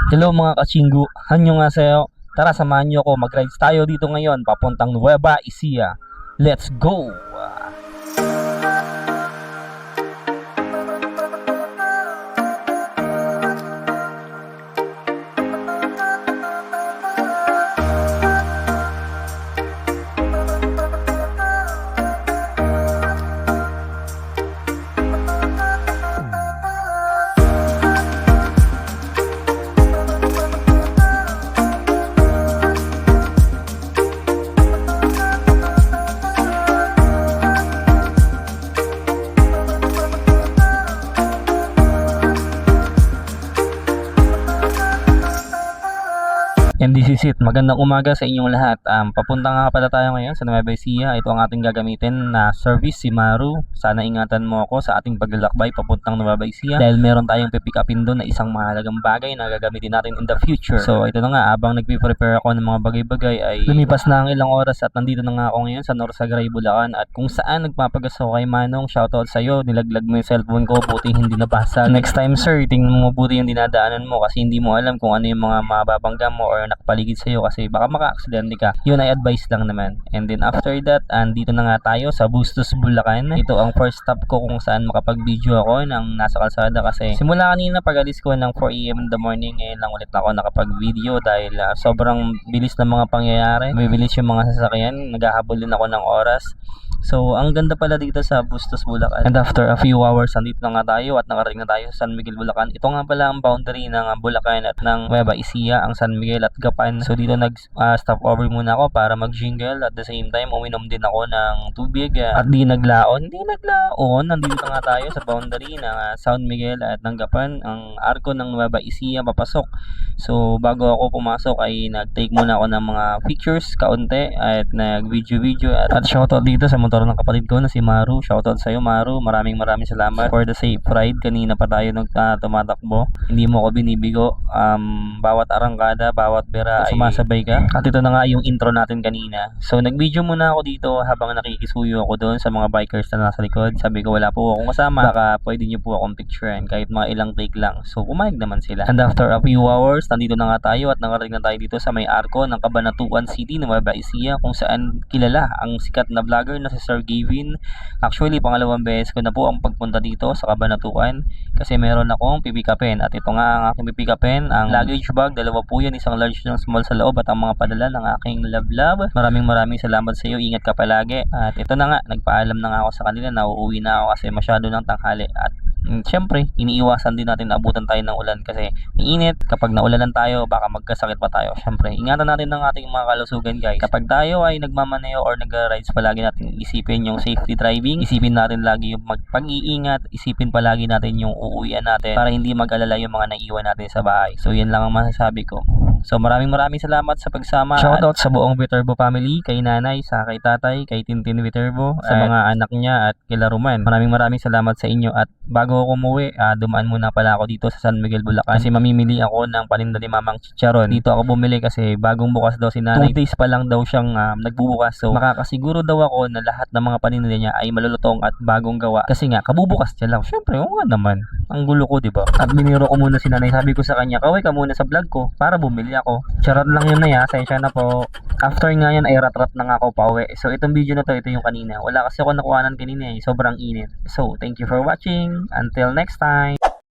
Hello mga kachinggu, hanyo nga sa'yo. Tara samahan nyo ako, mag-rides tayo dito ngayon papuntang Nueva Ecija. Let's go! And this is it. Magandang umaga sa inyong lahat. Papunta nga pala tayo ngayon sa Nueva Ecija. Ito ang ating gagamitin na service, si Maru. Sana ingatan mo ako sa ating paglalakbay papuntang Nueva Ecija dahil meron tayong pipick upin doon na isang mahalagang bagay na gagamitin natin in the future. So ito na nga, abang nagpe-prepare ako ng mga bagay-bagay ay lumipas na ang ilang oras at nandito na nga ako ngayon sa Norsagaray, Bulacan, at kung saan nagpapagasto kay Manong. Shoutout sa'yo, nilaglag mo yung cellphone ko, buti hindi nabasa. Next time sir, tingnan mo mabuti yung dinadaanan mo kasi hindi mo alam kung ano yung mga mababangga mo or nakapaligid sa'yo kasi baka maka-aksidente ka. Yun ay advice lang naman. And then after that, andito na nga tayo sa Bustos, Bulacan. Ito ang first stop ko kung saan makapag-video ako ng nasa kalsada kasi simula kanina pag-alis ko ng 4 AM in the morning, ngayon lang ulit ako nakapag-video dahil sobrang bilis ng mga pangyayari. Bibilis yung mga sasakyan, naghahabol din ako ng oras. So, ang ganda pala dito sa Bustos, Bulacan. And after a few hours, andito na nga tayo at nakarating na tayo sa San Miguel, Bulacan. Ito nga pala ang boundary ng Bulacan at ng Nueva Ecija, ang San Miguel at Gapan. So, dito nag-stop over muna ako para mag-jingle. At the same time, uminom din ako ng tubig at di naglaon. Nandito na nga tayo sa boundary ng San Miguel at ng Gapan. Ang arko ng Nueva Ecija papasok. So, bago ako pumasok ay nag-take muna ako ng mga pictures kaunti at nag-video at shoutout dito sa motor ng kapatid ko na si Maru. Shoutout sa'yo Maru, maraming salamat for the safe ride. Kanina pa tayo tumatakbo, hindi mo ako binibigo. Bawat arangkada, bawat bera ay sumasabay ka. At ito na nga yung intro natin kanina. So nag-video muna ako dito habang nakikisuyo ako doon sa mga bikers na nasa likod. Sabi ko wala po akong kasama, baka pwede nyo po akong picturean kahit mga ilang take lang. So pumayag naman sila. And after a few hours, nandito na nga tayo at nakarating na tayo dito sa may arko ng Cabanatuan City, Nueva Ecija, kung saan kilala ang sikat na vlogger na si Sir Gavin. Actually, pangalawang beses ko na po ang pagpunta dito sa Cabanatuan kasi meron akong pipikapin. At ito nga ang aking pipikapin, ang luggage bag. Dalawa po yan, isang large ng small sa loob at ang mga padala ng aking love. Maraming salamat sa iyo. Ingat ka palagi. At ito na nga, nagpaalam na nga ako sa kanila na uuwi na ako kasi masyado ng tanghali. At syempre, iniiwasan din natin na abutan tayo ng ulan kasi mainit. Kapag naulanan tayo, baka magkasakit pa tayo. Syempre, ingatan natin ng ating mga kalusugan guys. Kapag tayo ay nagmamaneo or nag-rides, palagi natin isipin yung safety driving. Isipin natin lagi yung pag-iingat. Isipin palagi natin yung uuwian natin para hindi mag-alala yung mga naiwan natin sa bahay. So, yan lang ang masasabi ko. So maraming salamat sa pagsama. Shoutout sa buong Viterbo family, kay nanay, sa kay tatay, kay Tintin Viterbo, sa mga anak niya at kila Roman. Maraming salamat sa inyo. At bago ako umuwi, dumaan muna pala ako dito sa San Miguel, Bulacan kasi mamimili ako ng paninda ni Mamang Chicharon. Dito ako bumili kasi bagong bukas daw si nanay. 2 days pa lang daw siyang nagbubukas. So makakasiguro daw ako na lahat ng mga paninda niya ay malulutong at bagong gawa kasi nga kabubukas niya lang. Syempre, oo nga naman. Ang gulo ko, 'di ba? At biniro ko muna si nanay. Sabi ko sa kanya, "Kaway ka muna sa vlog ko para bumili ako." Charot lang yun na ya, sensya na po. After nga yan ay rat na nga ako pauwi. So itong video na to, ito yung kanina. Wala kasi ako nakuhanan kanina eh, sobrang init. So thank you for watching. Until next time.